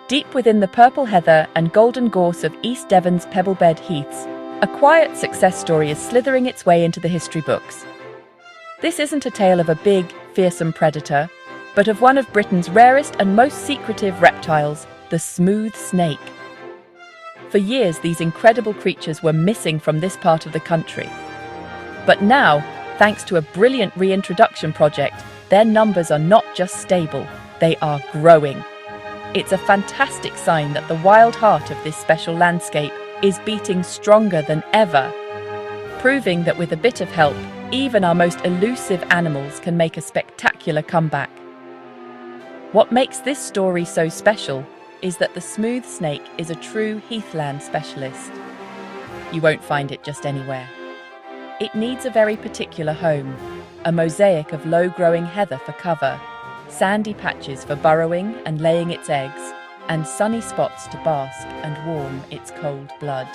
Deep within the purple heather and golden gorse of East Devon's pebble-bed heaths, a quiet success story is slithering its way into the history books. This isn't a tale of a big, fearsome predator, but of one of Britain's rarest and most secretive reptiles, the smooth snake. For years, these incredible creatures were missing from this part of the country. But now, thanks to a brilliant reintroduction project, their numbers are not just stable, they are growing. It's a fantastic sign that the wild heart of this special landscape is beating stronger than ever, proving that with a bit of help, even our most elusive animals can make a spectacular comeback. What makes this story so special is that the smooth snake is a true heathland specialist. You won't find it just anywhere. It needs a very particular home, a mosaic of low-growing heather for cover, sandy patches for burrowing and laying its eggs, and sunny spots to bask and warm its cold blood.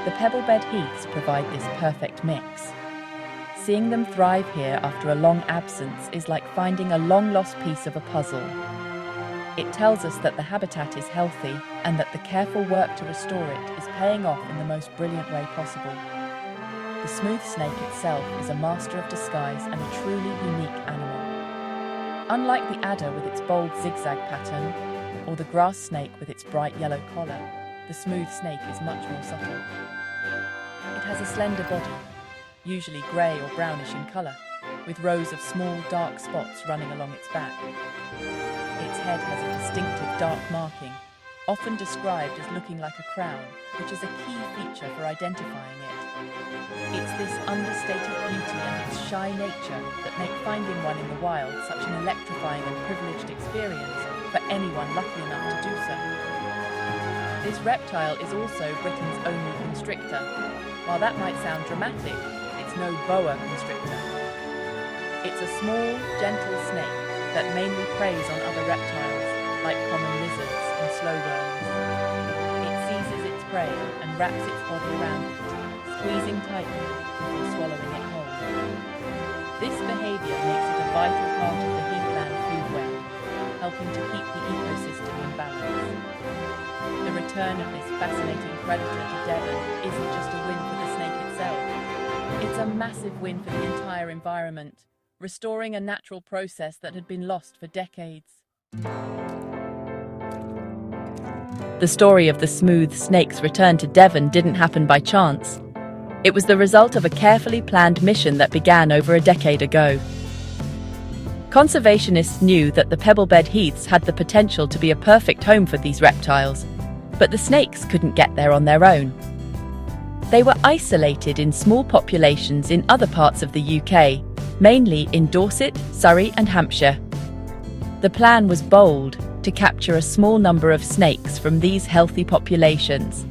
The pebble-bed heaths provide this perfect mix. Seeing them thrive here after a long absence is like finding a long-lost piece of a puzzle. It tells us that the habitat is healthy and that the careful work to restore it is paying off in the most brilliant way possible. The smooth snake itself is a master of disguise and a truly unique animal. Unlike the adder with its bold zigzag pattern, or the grass snake with its bright yellow collar, the smooth snake is much more subtle. It has a slender body, usually grey or brownish in colour, with rows of small dark spots running along its back. Its head has a distinctive dark marking, often described as looking like a crown, which is a key feature for identifying it. It's this understated beauty and its shy nature that make finding one in the wild such an electrifying and privileged experience for anyone lucky enough to do so. This reptile is also Britain's only constrictor. While that might sound dramatic, it's no boa constrictor. It's a small, gentle snake that mainly preys on other reptiles, like common lizards and slow worms. It seizes its prey and wraps its body around it, squeezing tightly before swallowing it whole. This behaviour makes it a vital part of the Heathland food web, helping to keep the ecosystem in balance. The return of this fascinating predator to Devon isn't just a win for the snake itself. It's a massive win for the entire environment, restoring a natural process that had been lost for decades. The story of the smooth snake's return to Devon didn't happen by chance. It was the result of a carefully planned mission that began over a decade ago. Conservationists knew that the pebble-bed heaths had the potential to be a perfect home for these reptiles, but the snakes couldn't get there on their own. They were isolated in small populations in other parts of the UK, mainly in Dorset, Surrey and Hampshire. The plan was bold, to capture a small number of snakes from these healthy populations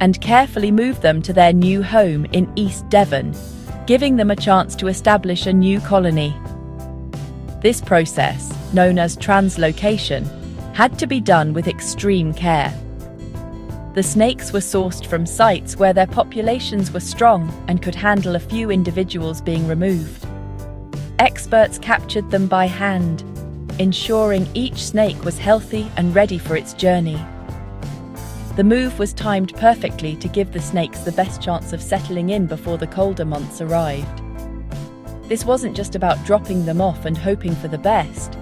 and carefully move them to their new home in East Devon, giving them a chance to establish a new colony. This process, known as translocation, had to be done with extreme care. The snakes were sourced from sites where their populations were strong and could handle a few individuals being removed. Experts captured them by hand, ensuring each snake was healthy and ready for its journey. The move was timed perfectly to give the snakes the best chance of settling in before the colder months arrived. This wasn't just about dropping them off and hoping for the best.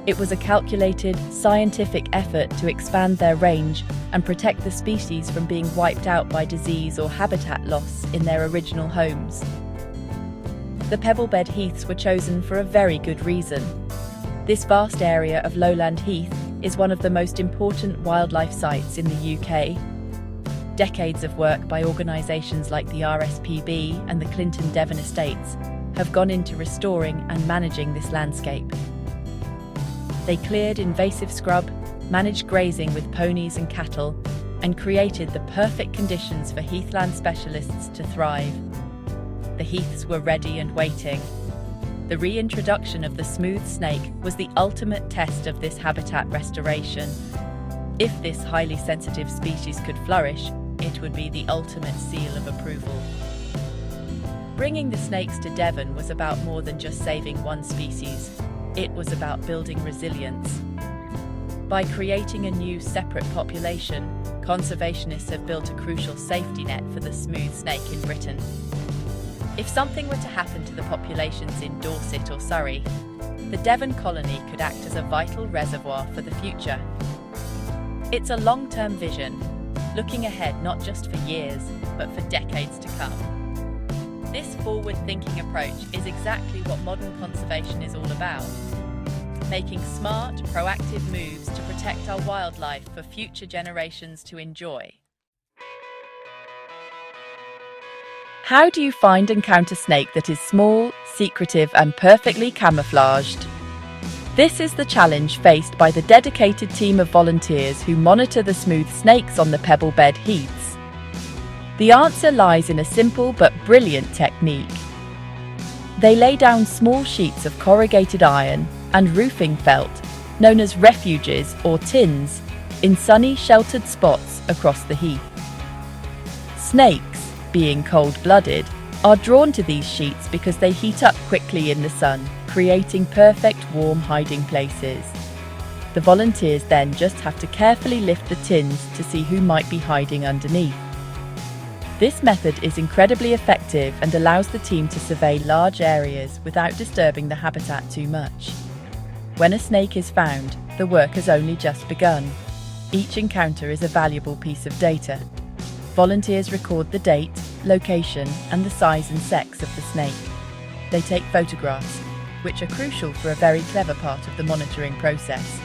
It was a calculated, scientific effort to expand their range and protect the species from being wiped out by disease or habitat loss in their original homes. The pebble-bed heaths were chosen for a very good reason. This vast area of lowland heath is one of the most important wildlife sites in the UK. Decades of work by organisations like the RSPB and the Clinton Devon Estates have gone into restoring and managing this landscape. They cleared invasive scrub, managed grazing with ponies and cattle, and created the perfect conditions for heathland specialists to thrive. The heaths were ready and waiting. The reintroduction of the smooth snake was the ultimate test of this habitat restoration. If this highly sensitive species could flourish, it would be the ultimate seal of approval. Bringing the snakes to Devon was about more than just saving one species. It was about building resilience. By creating a new separate population, conservationists have built a crucial safety net for the smooth snake in Britain. If something were to happen to the populations in Dorset or Surrey, the Devon colony could act as a vital reservoir for the future. It's a long-term vision, looking ahead not just for years, but for decades to come. This forward-thinking approach is exactly what modern conservation is all about. Making smart, proactive moves to protect our wildlife for future generations to enjoy. How do you find and count a snake that is small, secretive, and perfectly camouflaged? This is the challenge faced by the dedicated team of volunteers who monitor the smooth snakes on the pebble bed heaths. The answer lies in a simple but brilliant technique. They lay down small sheets of corrugated iron and roofing felt, known as refuges or tins, in sunny, sheltered spots across the heath. Snakes, being cold-blooded, are drawn to these sheets because they heat up quickly in the sun, creating perfect warm hiding places. The volunteers then just have to carefully lift the tins to see who might be hiding underneath. This method is incredibly effective and allows the team to survey large areas without disturbing the habitat too much. When a snake is found, the work has only just begun. Each encounter is a valuable piece of data. Volunteers record the date, location, and the size and sex of the snake. They take photographs, which are crucial for a very clever part of the monitoring process.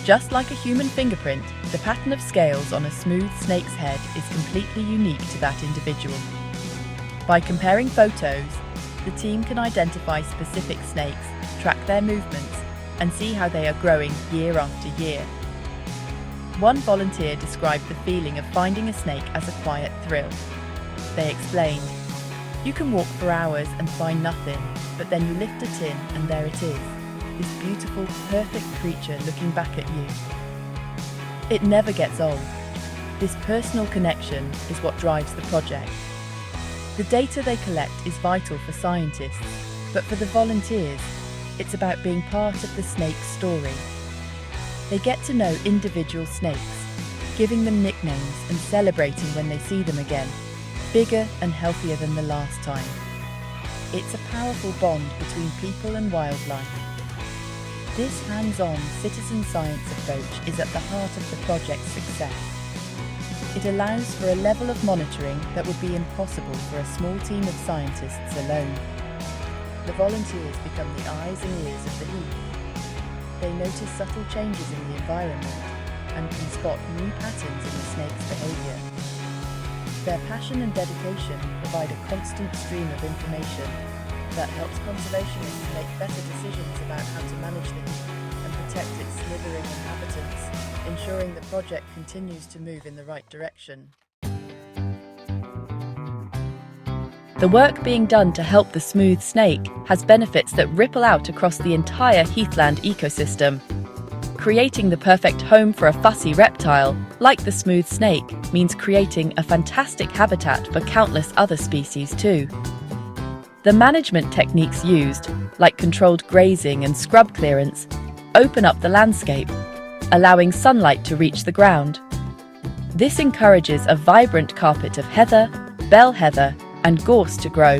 Just like a human fingerprint, the pattern of scales on a smooth snake's head is completely unique to that individual. By comparing photos, the team can identify specific snakes, track their movements, and see how they are growing year after year. One volunteer described the feeling of finding a snake as a quiet thrill. They explained, "You can walk for hours and find nothing, but then you lift a tin and there it is, this beautiful, perfect creature looking back at you." It never gets old. This personal connection is what drives the project. The data they collect is vital for scientists, but for the volunteers, it's about being part of the snake's story. They get to know individual snakes, giving them nicknames and celebrating when they see them again, bigger and healthier than the last time. It's a powerful bond between people and wildlife. This hands-on citizen science approach is at the heart of the project's success. It allows for a level of monitoring that would be impossible for a small team of scientists alone. The volunteers become the eyes and ears of the heath. They notice subtle changes in the environment and can spot new patterns in the snake's behaviour. Their passion and dedication provide a constant stream of information that helps conservationists make better decisions about how to manage the heath and protect its slithering inhabitants, ensuring the project continues to move in the right direction. The work being done to help the smooth snake has benefits that ripple out across the entire heathland ecosystem. Creating the perfect home for a fussy reptile, like the smooth snake, means creating a fantastic habitat for countless other species too. The management techniques used, like controlled grazing and scrub clearance, open up the landscape, allowing sunlight to reach the ground. This encourages a vibrant carpet of heather, bell heather, and gorse to grow,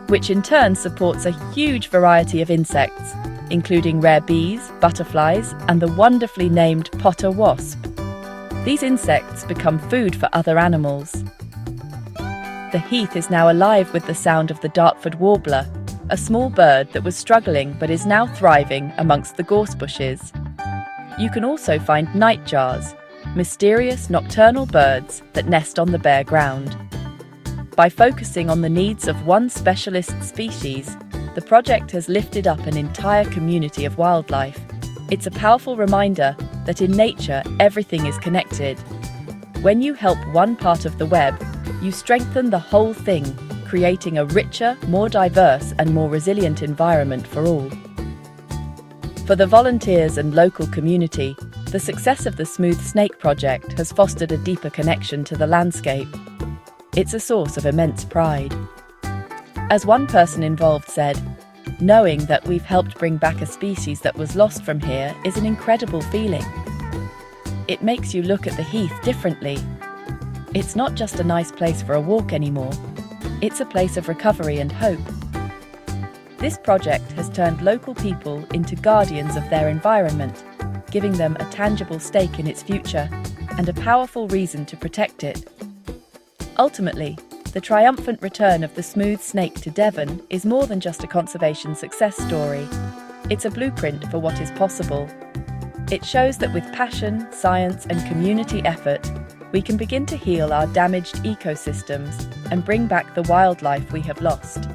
which in turn supports a huge variety of insects, including rare bees, butterflies, and the wonderfully named potter wasp. These insects become food for other animals. The heath is now alive with the sound of the Dartford warbler, a small bird that was struggling but is now thriving amongst the gorse bushes. You can also find nightjars, mysterious nocturnal birds that nest on the bare ground. By focusing on the needs of one specialist species, the project has lifted up an entire community of wildlife. It's a powerful reminder that in nature, everything is connected. When you help one part of the web, you strengthen the whole thing, creating a richer, more diverse and more resilient environment for all. For the volunteers and local community, the success of the Smooth Snake project has fostered a deeper connection to the landscape. It's a source of immense pride. As one person involved said, "Knowing that we've helped bring back a species that was lost from here is an incredible feeling. It makes you look at the Heath differently. It's not just a nice place for a walk anymore. It's a place of recovery and hope. This project has turned local people into guardians of their environment, giving them a tangible stake in its future and a powerful reason to protect it. Ultimately, the triumphant return of the smooth snake to Devon is more than just a conservation success story. It's a blueprint for what is possible. It shows that with passion, science, and community effort, we can begin to heal our damaged ecosystems and bring back the wildlife we have lost.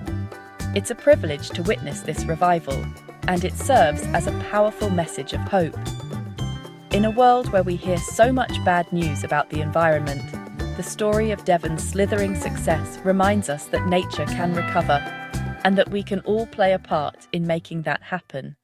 It's a privilege to witness this revival, and it serves as a powerful message of hope. In a world where we hear so much bad news about the environment, the story of Devon's slithering success reminds us that nature can recover and that we can all play a part in making that happen.